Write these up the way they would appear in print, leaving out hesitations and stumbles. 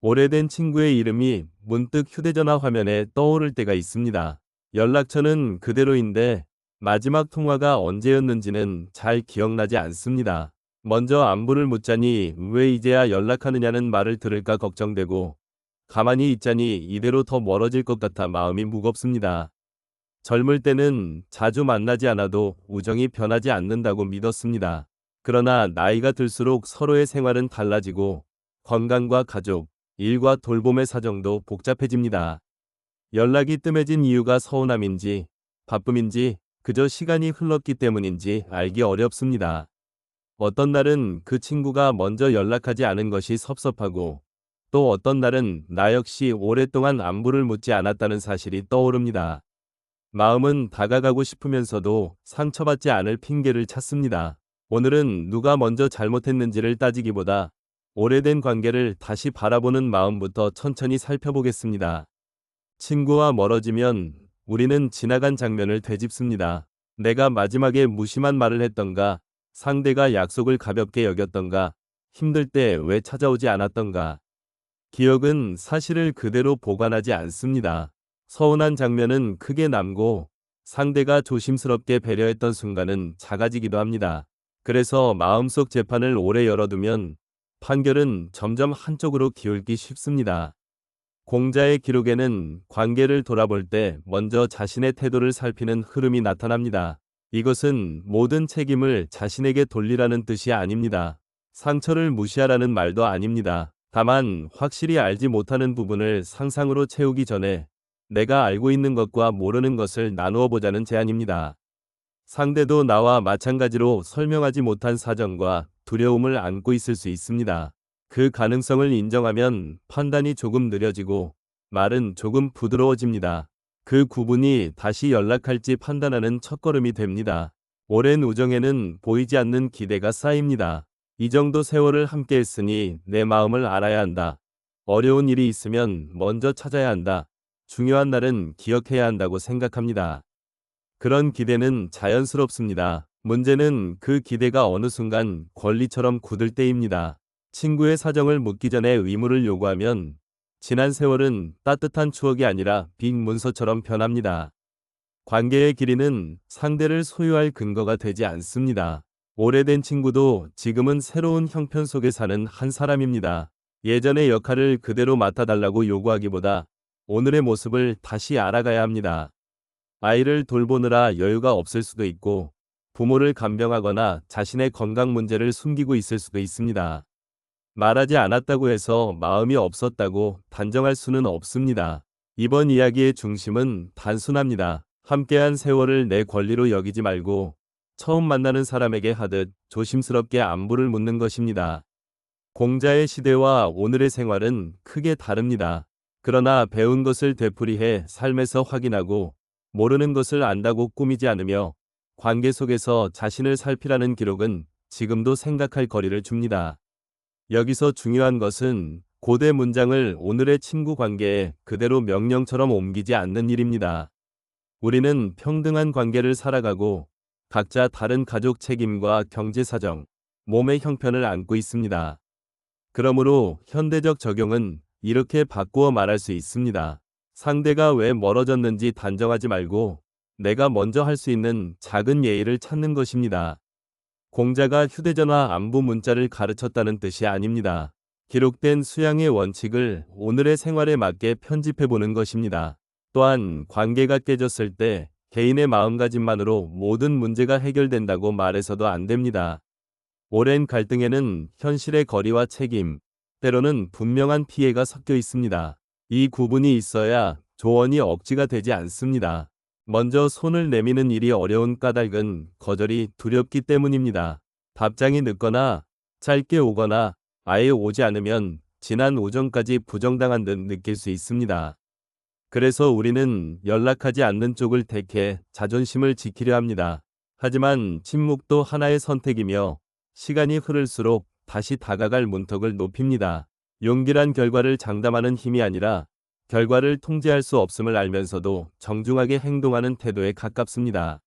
오래된 친구의 이름이 문득 휴대전화 화면에 떠오를 때가 있습니다. 연락처는 그대로인데 마지막 통화가 언제였는지는 잘 기억나지 않습니다. 먼저 안부를 묻자니 왜 이제야 연락하느냐는 말을 들을까 걱정되고, 가만히 있자니 이대로 더 멀어질 것 같아 마음이 무겁습니다. 젊을 때는 자주 만나지 않아도 우정이 변하지 않는다고 믿었습니다. 그러나 나이가 들수록 서로의 생활은 달라지고 건강과 가족, 일과 돌봄의 사정도 복잡해집니다. 연락이 뜸해진 이유가 서운함인지, 바쁨인지, 그저 시간이 흘렀기 때문인지 알기 어렵습니다. 어떤 날은 그 친구가 먼저 연락하지 않은 것이 섭섭하고, 또 어떤 날은 나 역시 오랫동안 안부를 묻지 않았다는 사실이 떠오릅니다. 마음은 다가가고 싶으면서도 상처받지 않을 핑계를 찾습니다. 오늘은 누가 먼저 잘못했는지를 따지기보다 오래된 관계를 다시 바라보는 마음부터 천천히 살펴보겠습니다. 친구와 멀어지면 우리는 지나간 장면을 되짚습니다. 내가 마지막에 무심한 말을 했던가, 상대가 약속을 가볍게 여겼던가, 힘들 때 왜 찾아오지 않았던가. 기억은 사실을 그대로 보관하지 않습니다. 서운한 장면은 크게 남고 상대가 조심스럽게 배려했던 순간은 작아지기도 합니다. 그래서 마음속 재판을 오래 열어두면 판결은 점점 한쪽으로 기울기 쉽습니다. 공자의 기록에는 관계를 돌아볼 때 먼저 자신의 태도를 살피는 흐름이 나타납니다. 이것은 모든 책임을 자신에게 돌리라는 뜻이 아닙니다. 상처를 무시하라는 말도 아닙니다. 다만 확실히 알지 못하는 부분을 상상으로 채우기 전에 내가 알고 있는 것과 모르는 것을 나누어 보자는 제안입니다. 상대도 나와 마찬가지로 설명하지 못한 사정과 두려움을 안고 있을 수 있습니다. 그 가능성을 인정하면 판단이 조금 느려지고 말은 조금 부드러워집니다. 그 구분이 다시 연락할지 판단하는 첫걸음이 됩니다. 오랜 우정에는 보이지 않는 기대가 쌓입니다. 이 정도 세월을 함께 했으니 내 마음을 알아야 한다. 어려운 일이 있으면 먼저 찾아야 한다. 중요한 날은 기억해야 한다고 생각합니다. 그런 기대는 자연스럽습니다. 문제는 그 기대가 어느 순간 권리처럼 굳을 때입니다. 친구의 사정을 묻기 전에 의무를 요구하면 지난 세월은 따뜻한 추억이 아니라 빈 문서처럼 변합니다. 관계의 길이는 상대를 소유할 근거가 되지 않습니다. 오래된 친구도 지금은 새로운 형편 속에 사는 한 사람입니다. 예전의 역할을 그대로 맡아달라고 요구하기보다 오늘의 모습을 다시 알아가야 합니다. 아이를 돌보느라 여유가 없을 수도 있고, 부모를 간병하거나 자신의 건강 문제를 숨기고 있을 수도 있습니다. 말하지 않았다고 해서 마음이 없었다고 단정할 수는 없습니다. 이번 이야기의 중심은 단순합니다. 함께한 세월을 내 권리로 여기지 말고 처음 만나는 사람에게 하듯 조심스럽게 안부를 묻는 것입니다. 공자의 시대와 오늘의 생활은 크게 다릅니다. 그러나 배운 것을 되풀이해 삶에서 확인하고 모르는 것을 안다고 꾸미지 않으며 관계 속에서 자신을 살피라는 기록은 지금도 생각할 거리를 줍니다. 여기서 중요한 것은 고대 문장을 오늘의 친구 관계에 그대로 명령처럼 옮기지 않는 일입니다. 우리는 평등한 관계를 살아가고 각자 다른 가족 책임과 경제 사정, 몸의 형편을 안고 있습니다. 그러므로 현대적 적용은 이렇게 바꾸어 말할 수 있습니다. 상대가 왜 멀어졌는지 단정하지 말고 내가 먼저 할 수 있는 작은 예의를 찾는 것입니다. 공자가 휴대전화 안부 문자를 가르쳤다는 뜻이 아닙니다. 기록된 수양의 원칙을 오늘의 생활에 맞게 편집해보는 것입니다. 또한 관계가 깨졌을 때 개인의 마음가짐만으로 모든 문제가 해결된다고 말해서도 안 됩니다. 오랜 갈등에는 현실의 거리와 책임, 때로는 분명한 피해가 섞여 있습니다. 이 구분이 있어야 조언이 억지가 되지 않습니다. 먼저 손을 내미는 일이 어려운 까닭은 거절이 두렵기 때문입니다. 답장이 늦거나 짧게 오거나 아예 오지 않으면 지난 우정까지 부정당한 듯 느낄 수 있습니다. 그래서 우리는 연락하지 않는 쪽을 택해 자존심을 지키려 합니다. 하지만 침묵도 하나의 선택이며 시간이 흐를수록 다시 다가갈 문턱을 높입니다. 용기란 결과를 장담하는 힘이 아니라 결과를 통제할 수 없음을 알면서도 정중하게 행동하는 태도에 가깝습니다.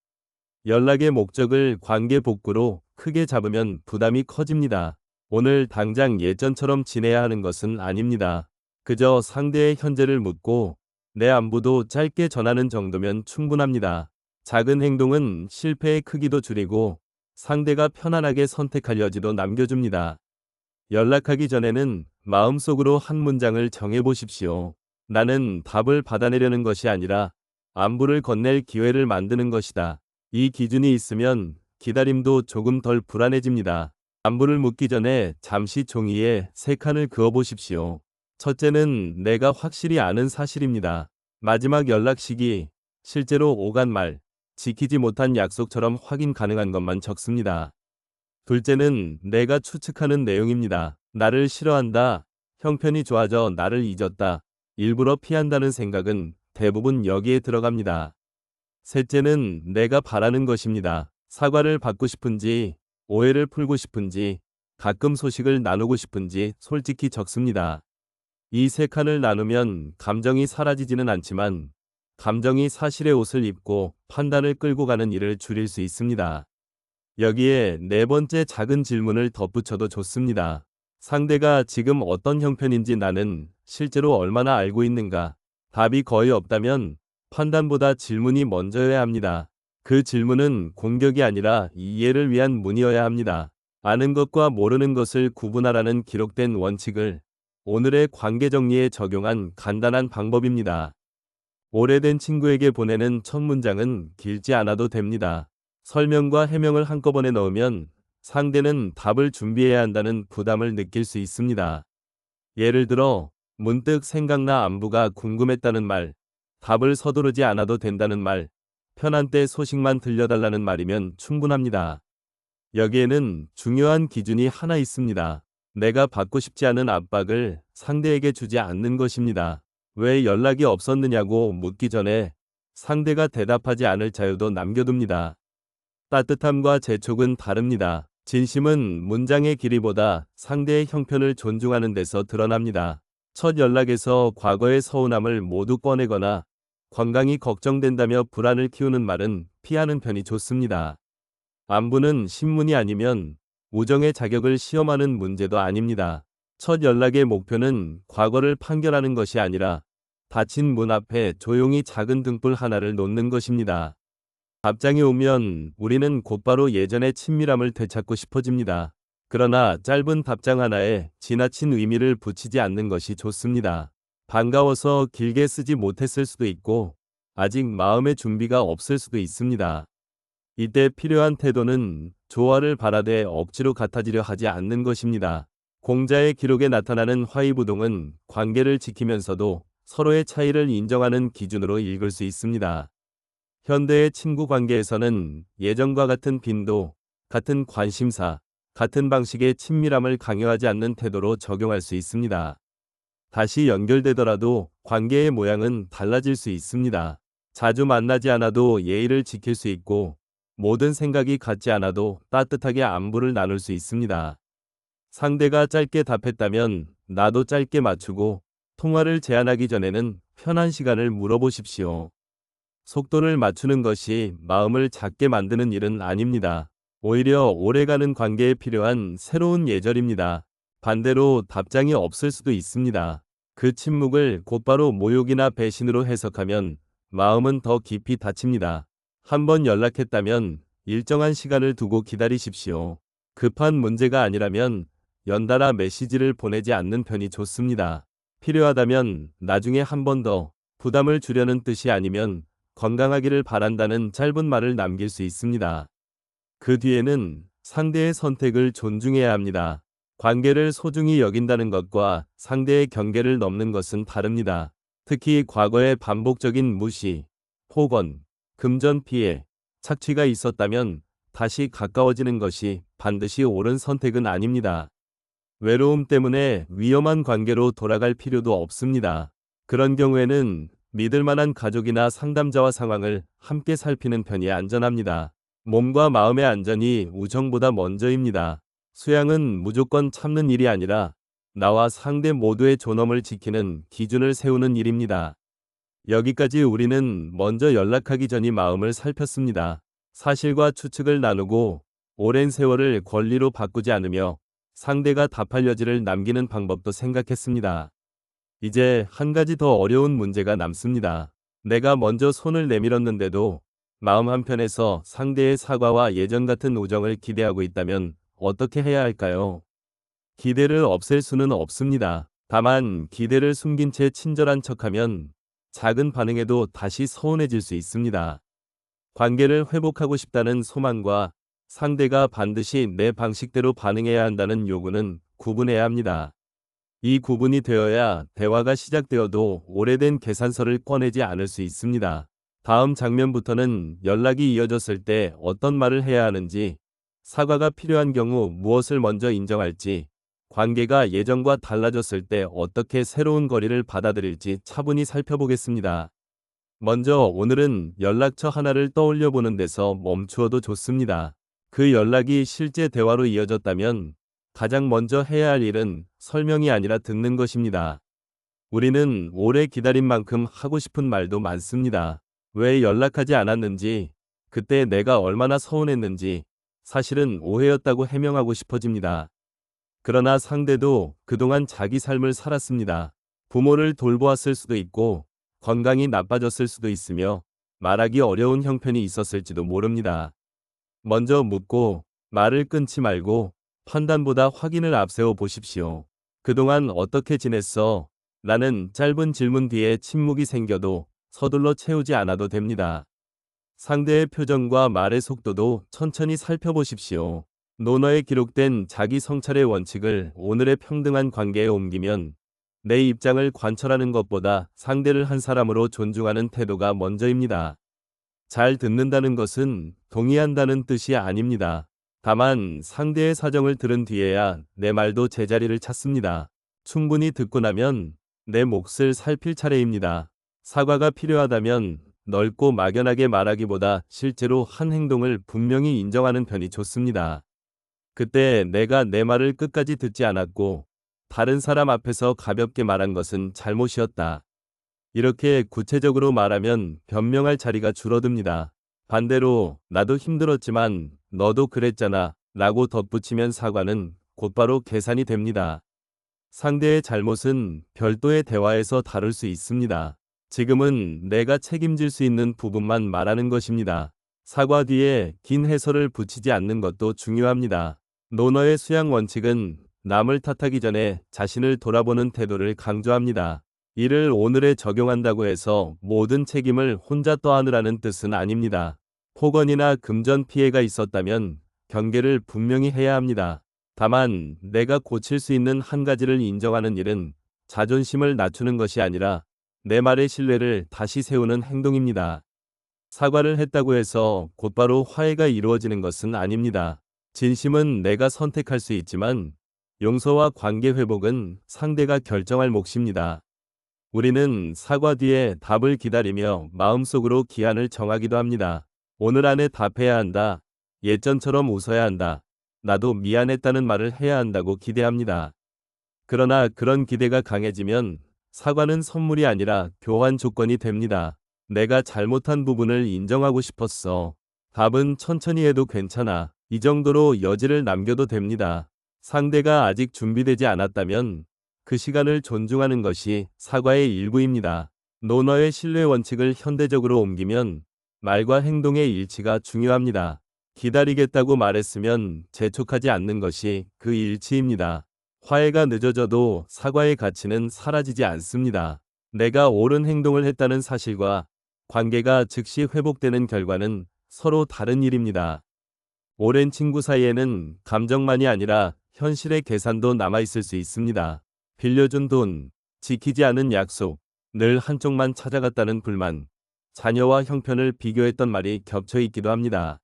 연락의 목적을 관계 복구로 크게 잡으면 부담이 커집니다. 오늘 당장 예전처럼 지내야 하는 것은 아닙니다. 그저 상대의 현재를 묻고 내 안부도 짧게 전하는 정도면 충분합니다. 작은 행동은 실패의 크기도 줄이고 상대가 편안하게 선택할 여지도 남겨줍니다. 연락하기 전에는 마음속으로 한 문장을 정해보십시오. 나는 답을 받아내려는 것이 아니라 안부를 건넬 기회를 만드는 것이다. 이 기준이 있으면 기다림도 조금 덜 불안해집니다. 안부를 묻기 전에 잠시 종이에 3칸을 그어보십시오. 첫째는 내가 확실히 아는 사실입니다. 마지막 연락 시기, 실제로 오간 말, 지키지 못한 약속처럼 확인 가능한 것만 적습니다. 둘째는 내가 추측하는 내용입니다. 나를 싫어한다, 형편이 좋아져 나를 잊었다, 일부러 피한다는 생각은 대부분 여기에 들어갑니다. 셋째는 내가 바라는 것입니다. 사과를 받고 싶은지, 오해를 풀고 싶은지, 가끔 소식을 나누고 싶은지 솔직히 적습니다. 이 3칸을 나누면 감정이 사라지지는 않지만 감정이 사실의 옷을 입고 판단을 끌고 가는 일을 줄일 수 있습니다. 여기에 4번째 작은 질문을 덧붙여도 좋습니다. 상대가 지금 어떤 형편인지 나는 실제로 얼마나 알고 있는가? 답이 거의 없다면 판단보다 질문이 먼저여야 합니다. 그 질문은 공격이 아니라 이해를 위한 문이어야 합니다. 아는 것과 모르는 것을 구분하라는 기록된 원칙을 오늘의 관계 정리에 적용한 간단한 방법입니다. 오래된 친구에게 보내는 첫 문장은 길지 않아도 됩니다. 설명과 해명을 한꺼번에 넣으면 상대는 답을 준비해야 한다는 부담을 느낄 수 있습니다. 예를 들어, 문득 생각나 안부가 궁금했다는 말, 답을 서두르지 않아도 된다는 말, 편한 때 소식만 들려달라는 말이면 충분합니다. 여기에는 중요한 기준이 하나 있습니다. 내가 받고 싶지 않은 압박을 상대에게 주지 않는 것입니다. 왜 연락이 없었느냐고 묻기 전에 상대가 대답하지 않을 자유도 남겨둡니다. 따뜻함과 재촉은 다릅니다. 진심은 문장의 길이보다 상대의 형편을 존중하는 데서 드러납니다. 첫 연락에서 과거의 서운함을 모두 꺼내거나 건강이 걱정된다며 불안을 키우는 말은 피하는 편이 좋습니다. 안부는 신문이 아니면 우정의 자격을 시험하는 문제도 아닙니다. 첫 연락의 목표는 과거를 판결하는 것이 아니라 닫힌 문 앞에 조용히 작은 등불 하나를 놓는 것입니다. 답장이 오면 우리는 곧바로 예전의 친밀함을 되찾고 싶어집니다. 그러나 짧은 답장 하나에 지나친 의미를 붙이지 않는 것이 좋습니다. 반가워서 길게 쓰지 못했을 수도 있고 아직 마음의 준비가 없을 수도 있습니다. 이때 필요한 태도는 조화를 바라되 억지로 같아지려 하지 않는 것입니다. 공자의 기록에 나타나는 화의부동은 관계를 지키면서도 서로의 차이를 인정하는 기준으로 읽을 수 있습니다. 현대의 친구 관계에서는 예전과 같은 빈도, 같은 관심사, 같은 방식의 친밀함을 강요하지 않는 태도로 적용할 수 있습니다. 다시 연결되더라도 관계의 모양은 달라질 수 있습니다. 자주 만나지 않아도 예의를 지킬 수 있고 모든 생각이 같지 않아도 따뜻하게 안부를 나눌 수 있습니다. 상대가 짧게 답했다면 나도 짧게 맞추고 통화를 제한하기 전에는 편한 시간을 물어보십시오. 속도를 맞추는 것이 마음을 작게 만드는 일은 아닙니다. 오히려 오래가는 관계에 필요한 새로운 예절입니다. 반대로 답장이 없을 수도 있습니다. 그 침묵을 곧바로 모욕이나 배신으로 해석하면 마음은 더 깊이 다칩니다. 한번 연락했다면 일정한 시간을 두고 기다리십시오. 급한 문제가 아니라면 연달아 메시지를 보내지 않는 편이 좋습니다. 필요하다면 나중에 한 번 더, 부담을 주려는 뜻이 아니면 건강하기를 바란다는 짧은 말을 남길 수 있습니다. 그 뒤에는 상대의 선택을 존중해야 합니다. 관계를 소중히 여긴다는 것과 상대의 경계를 넘는 것은 다릅니다. 특히 과거의 반복적인 무시, 폭언, 금전 피해, 착취가 있었다면 다시 가까워지는 것이 반드시 옳은 선택은 아닙니다. 외로움 때문에 위험한 관계로 돌아갈 필요도 없습니다. 그런 경우에는 믿을 만한 가족이나 상담자와 상황을 함께 살피는 편이 안전합니다. 몸과 마음의 안전이 우정보다 먼저입니다. 수양은 무조건 참는 일이 아니라 나와 상대 모두의 존엄을 지키는 기준을 세우는 일입니다. 여기까지 우리는 먼저 연락하기 전이 마음을 살폈습니다. 사실과 추측을 나누고 오랜 세월을 권리로 바꾸지 않으며 상대가 답할 여지를 남기는 방법도 생각했습니다. 이제 한 가지 더 어려운 문제가 남습니다. 내가 먼저 손을 내밀었는데도 마음 한편에서 상대의 사과와 예전 같은 우정을 기대하고 있다면 어떻게 해야 할까요? 기대를 없앨 수는 없습니다. 다만 기대를 숨긴 채 친절한 척하면 작은 반응에도 다시 서운해질 수 있습니다. 관계를 회복하고 싶다는 소망과 상대가 반드시 내 방식대로 반응해야 한다는 요구는 구분해야 합니다. 이 구분이 되어야 대화가 시작되어도 오래된 계산서를 꺼내지 않을 수 있습니다. 다음 장면부터는 연락이 이어졌을 때 어떤 말을 해야 하는지, 사과가 필요한 경우 무엇을 먼저 인정할지, 관계가 예전과 달라졌을 때 어떻게 새로운 거리를 받아들일지 차분히 살펴보겠습니다. 먼저 오늘은 연락처 하나를 떠올려 보는 데서 멈추어도 좋습니다. 그 연락이 실제 대화로 이어졌다면 가장 먼저 해야 할 일은 설명이 아니라 듣는 것입니다. 우리는 오래 기다린 만큼 하고 싶은 말도 많습니다. 왜 연락하지 않았는지, 그때 내가 얼마나 서운했는지, 사실은 오해였다고 해명하고 싶어집니다. 그러나 상대도 그동안 자기 삶을 살았습니다. 부모를 돌보았을 수도 있고, 건강이 나빠졌을 수도 있으며, 말하기 어려운 형편이 있었을지도 모릅니다. 먼저 묻고, 말을 끊지 말고, 판단보다 확인을 앞세워 보십시오. 그동안 어떻게 지냈어? 라는 짧은 질문 뒤에 침묵이 생겨도 서둘러 채우지 않아도 됩니다. 상대의 표정과 말의 속도도 천천히 살펴보십시오. 논어에 기록된 자기 성찰의 원칙을 오늘의 평등한 관계에 옮기면 내 입장을 관철하는 것보다 상대를 한 사람으로 존중하는 태도가 먼저입니다. 잘 듣는다는 것은 동의한다는 뜻이 아닙니다. 다만 상대의 사정을 들은 뒤에야 내 말도 제자리를 찾습니다. 충분히 듣고 나면 내 몫을 살필 차례입니다. 사과가 필요하다면 넓고 막연하게 말하기보다 실제로 한 행동을 분명히 인정하는 편이 좋습니다. 그때 내가 내 말을 끝까지 듣지 않았고 다른 사람 앞에서 가볍게 말한 것은 잘못이었다. 이렇게 구체적으로 말하면 변명할 자리가 줄어듭니다. 반대로 나도 힘들었지만 너도 그랬잖아 라고 덧붙이면 사과는 곧바로 계산이 됩니다. 상대의 잘못은 별도의 대화에서 다룰 수 있습니다. 지금은 내가 책임질 수 있는 부분만 말하는 것입니다. 사과 뒤에 긴 해설을 붙이지 않는 것도 중요합니다. 논어의 수양 원칙은 남을 탓하기 전에 자신을 돌아보는 태도를 강조합니다. 이를 오늘에 적용한다고 해서 모든 책임을 혼자 떠안으라는 뜻은 아닙니다. 폭언이나 금전 피해가 있었다면 경계를 분명히 해야 합니다. 다만 내가 고칠 수 있는 한 가지를 인정하는 일은 자존심을 낮추는 것이 아니라 내 말의 신뢰를 다시 세우는 행동입니다. 사과를 했다고 해서 곧바로 화해가 이루어지는 것은 아닙니다. 진심은 내가 선택할 수 있지만 용서와 관계 회복은 상대가 결정할 몫입니다. 우리는 사과 뒤에 답을 기다리며 마음속으로 기한을 정하기도 합니다. 오늘 안에 답해야 한다. 예전처럼 웃어야 한다. 나도 미안했다는 말을 해야 한다고 기대합니다. 그러나 그런 기대가 강해지면 사과는 선물이 아니라 교환 조건이 됩니다. 내가 잘못한 부분을 인정하고 싶었어. 답은 천천히 해도 괜찮아. 이 정도로 여지를 남겨도 됩니다. 상대가 아직 준비되지 않았다면 그 시간을 존중하는 것이 사과의 일부입니다. 논어의 신뢰 원칙을 현대적으로 옮기면 말과 행동의 일치가 중요합니다. 기다리겠다고 말했으면 재촉하지 않는 것이 그 일치입니다. 화해가 늦어져도 사과의 가치는 사라지지 않습니다. 내가 옳은 행동을 했다는 사실과 관계가 즉시 회복되는 결과는 서로 다른 일입니다. 오랜 친구 사이에는 감정만이 아니라 현실의 계산도 남아있을 수 있습니다. 빌려준 돈, 지키지 않은 약속, 늘 한쪽만 찾아갔다는 불만, 자녀와 형편을 비교했던 말이 겹쳐 있기도 합니다.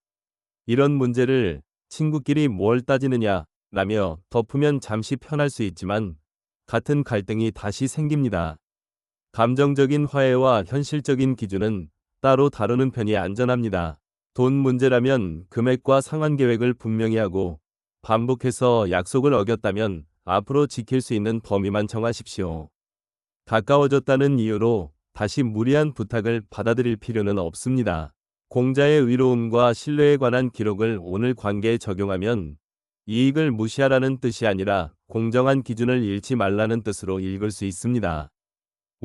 이런 문제를 친구끼리 뭘 따지느냐 라며 덮으면 잠시 편할 수 있지만 같은 갈등이 다시 생깁니다. 감정적인 화해와 현실적인 기준은 따로 다루는 편이 안전합니다. 돈 문제라면 금액과 상환 계획을 분명히 하고 반복해서 약속을 어겼다면 앞으로 지킬 수 있는 범위만 정하십시오. 가까워졌다는 이유로 다시 무리한 부탁을 받아들일 필요는 없습니다. 공자의 위로움과 신뢰에 관한 기록을 오늘 관계에 적용하면 이익을 무시하라는 뜻이 아니라 공정한 기준을 잃지 말라는 뜻으로 읽을 수 있습니다.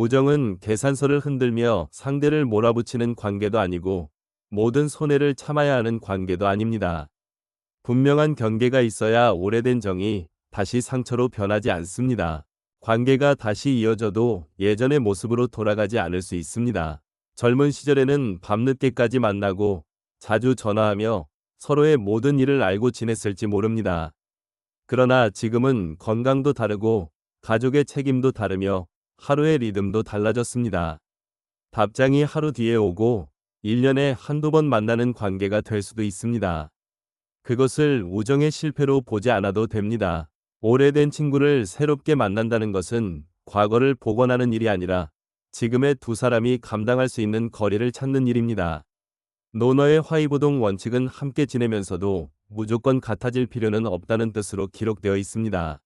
우정은 계산서를 흔들며 상대를 몰아붙이는 관계도 아니고 모든 손해를 참아야 하는 관계도 아닙니다. 분명한 경계가 있어야 오래된 정이 다시 상처로 변하지 않습니다. 관계가 다시 이어져도 예전의 모습으로 돌아가지 않을 수 있습니다. 젊은 시절에는 밤늦게까지 만나고 자주 전화하며 서로의 모든 일을 알고 지냈을지 모릅니다. 그러나 지금은 건강도 다르고 가족의 책임도 다르며 하루의 리듬도 달라졌습니다. 답장이 하루 뒤에 오고 1년에 한두 번 만나는 관계가 될 수도 있습니다. 그것을 우정의 실패로 보지 않아도 됩니다. 오래된 친구를 새롭게 만난다는 것은 과거를 복원하는 일이 아니라 지금의 두 사람이 감당할 수 있는 거리를 찾는 일입니다. 노너의 화이보동 원칙은 함께 지내면서도 무조건 같아질 필요는 없다는 뜻으로 기록되어 있습니다.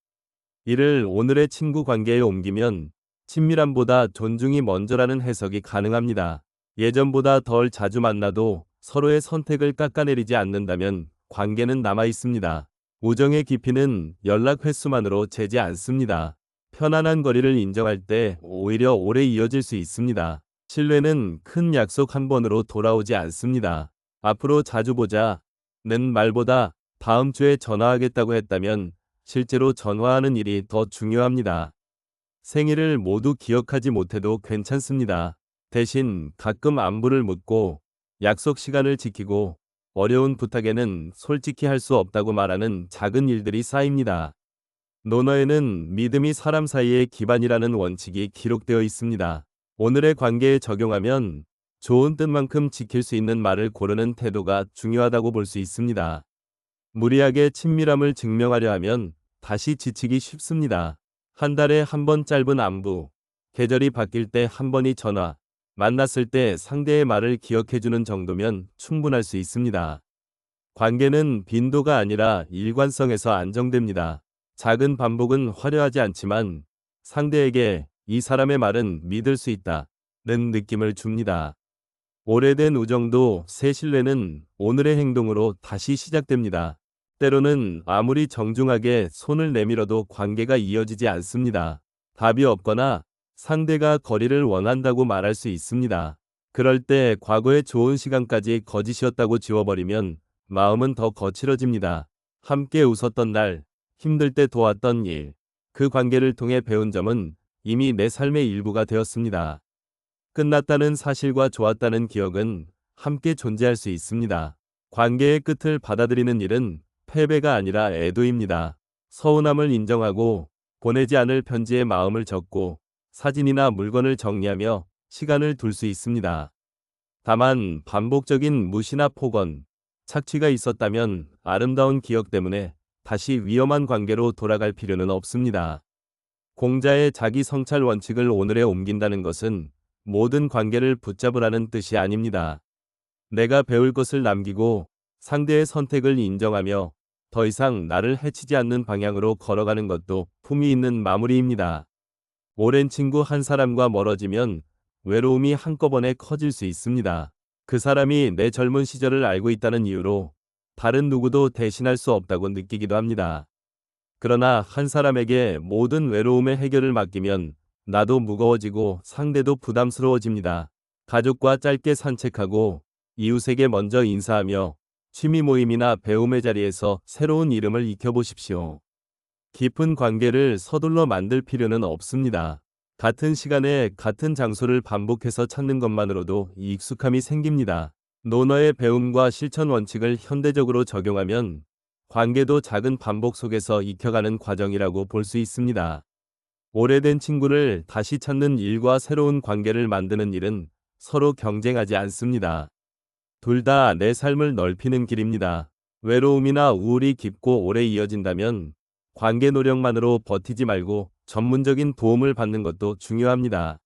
이를 오늘의 친구 관계에 옮기면 친밀함보다 존중이 먼저라는 해석이 가능합니다. 예전보다 덜 자주 만나도 서로의 선택을 깎아내리지 않는다면 관계는 남아 있습니다. 우정의 깊이는 연락 횟수만으로 재지 않습니다. 편안한 거리를 인정할 때 오히려 오래 이어질 수 있습니다. 신뢰는 큰 약속 한 번으로 돌아오지 않습니다. 앞으로 자주 보자는 말보다 다음 주에 전화하겠다고 했다면 실제로 전화하는 일이 더 중요합니다. 생일을 모두 기억하지 못해도 괜찮습니다. 대신 가끔 안부를 묻고 약속 시간을 지키고 어려운 부탁에는 솔직히 할 수 없다고 말하는 작은 일들이 쌓입니다. 논어에는 믿음이 사람 사이의 기반이라는 원칙이 기록되어 있습니다. 오늘의 관계에 적용하면 좋은 뜻만큼 지킬 수 있는 말을 고르는 태도가 중요하다고 볼 수 있습니다. 무리하게 친밀함을 증명하려 하면 다시 지치기 쉽습니다. 한 달에 한 번 짧은 안부, 계절이 바뀔 때 한 번이 전화, 만났을 때 상대의 말을 기억해주는 정도면 충분할 수 있습니다. 관계는 빈도가 아니라 일관성에서 안정됩니다. 작은 반복은 화려하지 않지만 상대에게 이 사람의 말은 믿을 수 있다는 느낌을 줍니다. 오래된 우정도 새 신뢰는 오늘의 행동으로 다시 시작됩니다. 때로는 아무리 정중하게 손을 내밀어도 관계가 이어지지 않습니다. 답이 없거나 상대가 거리를 원한다고 말할 수 있습니다. 그럴 때 과거의 좋은 시간까지 거짓이었다고 지워버리면 마음은 더 거칠어집니다. 함께 웃었던 날, 힘들 때 도왔던 일, 그 관계를 통해 배운 점은 이미 내 삶의 일부가 되었습니다. 끝났다는 사실과 좋았다는 기억은 함께 존재할 수 있습니다. 관계의 끝을 받아들이는 일은 패배가 아니라 애도입니다. 서운함을 인정하고 보내지 않을 편지에 마음을 적고 사진이나 물건을 정리하며 시간을 둘 수 있습니다. 다만 반복적인 무시나 폭언, 착취가 있었다면 아름다운 기억 때문에 다시 위험한 관계로 돌아갈 필요는 없습니다. 공자의 자기 성찰 원칙을 오늘에 옮긴다는 것은 모든 관계를 붙잡으라는 뜻이 아닙니다. 내가 배울 것을 남기고 상대의 선택을 인정하며 더 이상 나를 해치지 않는 방향으로 걸어가는 것도 품위 있는 마무리입니다. 오랜 친구 한 사람과 멀어지면 외로움이 한꺼번에 커질 수 있습니다. 그 사람이 내 젊은 시절을 알고 있다는 이유로 다른 누구도 대신할 수 없다고 느끼기도 합니다. 그러나 한 사람에게 모든 외로움의 해결을 맡기면 나도 무거워지고 상대도 부담스러워집니다. 가족과 짧게 산책하고 이웃에게 먼저 인사하며 취미 모임이나 배움의 자리에서 새로운 이름을 익혀보십시오. 깊은 관계를 서둘러 만들 필요는 없습니다. 같은 시간에 같은 장소를 반복해서 찾는 것만으로도 익숙함이 생깁니다. 논어의 배움과 실천 원칙을 현대적으로 적용하면 관계도 작은 반복 속에서 익혀가는 과정이라고 볼 수 있습니다. 오래된 친구를 다시 찾는 일과 새로운 관계를 만드는 일은 서로 경쟁하지 않습니다. 둘 다 내 삶을 넓히는 길입니다. 외로움이나 우울이 깊고 오래 이어진다면 관계 노력만으로 버티지 말고 전문적인 도움을 받는 것도 중요합니다.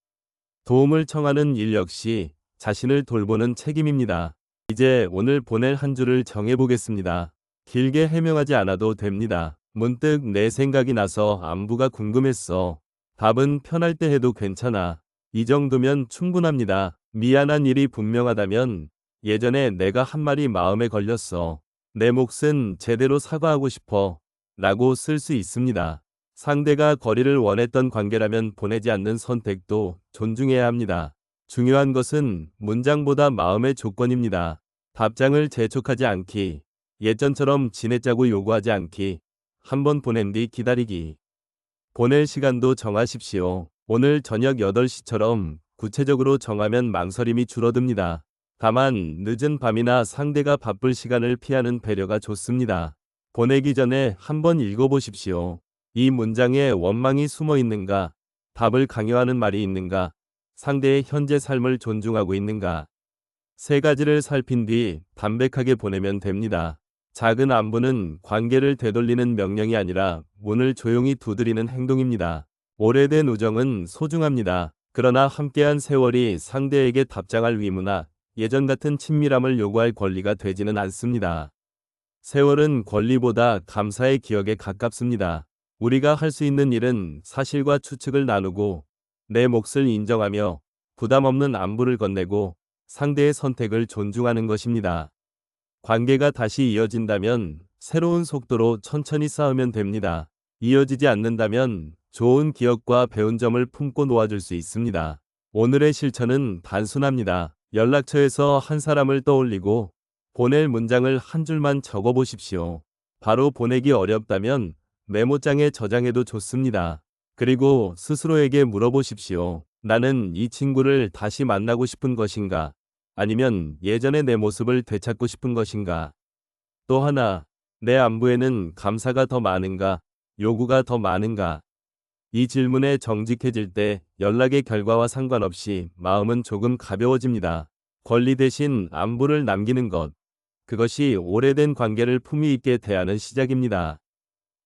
도움을 청하는 일 역시 자신을 돌보는 책임입니다. 이제 오늘 보낼 한 주를 정해보겠습니다. 길게 해명하지 않아도 됩니다. 문득 내 생각이 나서 안부가 궁금했어. 답은 편할 때 해도 괜찮아. 이 정도면 충분합니다. 미안한 일이 분명하다면 예전에 내가 한 말이 마음에 걸렸어. 내 몫은 제대로 사과하고 싶어. 라고 쓸 수 있습니다. 상대가 거리를 원했던 관계라면 보내지 않는 선택도 존중해야 합니다. 중요한 것은 문장보다 마음의 조건입니다. 답장을 재촉하지 않기, 예전처럼 지내자고 요구하지 않기, 한번 보낸 뒤 기다리기. 보낼 시간도 정하십시오. 오늘 저녁 8시처럼 구체적으로 정하면 망설임이 줄어듭니다. 다만 늦은 밤이나 상대가 바쁠 시간을 피하는 배려가 좋습니다. 보내기 전에 한번 읽어보십시오. 이 문장에 원망이 숨어 있는가? 답을 강요하는 말이 있는가? 상대의 현재 삶을 존중하고 있는가? 세 가지를 살핀 뒤 담백하게 보내면 됩니다. 작은 안부는 관계를 되돌리는 명령이 아니라 문을 조용히 두드리는 행동입니다. 오래된 우정은 소중합니다. 그러나 함께한 세월이 상대에게 답장할 의무나 예전 같은 친밀함을 요구할 권리가 되지는 않습니다. 세월은 권리보다 감사의 기억에 가깝습니다. 우리가 할 수 있는 일은 사실과 추측을 나누고 내 몫을 인정하며 부담 없는 안부를 건네고 상대의 선택을 존중하는 것입니다. 관계가 다시 이어진다면 새로운 속도로 천천히 쌓으면 됩니다. 이어지지 않는다면 좋은 기억과 배운 점을 품고 놓아줄 수 있습니다. 오늘의 실천은 단순합니다. 연락처에서 한 사람을 떠올리고 보낼 문장을 한 줄만 적어 보십시오. 바로 보내기 어렵다면 메모장에 저장해도 좋습니다. 그리고 스스로에게 물어보십시오. 나는 이 친구를 다시 만나고 싶은 것인가? 아니면 예전의 내 모습을 되찾고 싶은 것인가? 또 하나, 내 안부에는 감사가 더 많은가? 요구가 더 많은가? 이 질문에 정직해질 때 연락의 결과와 상관없이 마음은 조금 가벼워집니다. 권리 대신 안부를 남기는 것. 그것이 오래된 관계를 품위 있게 대하는 시작입니다.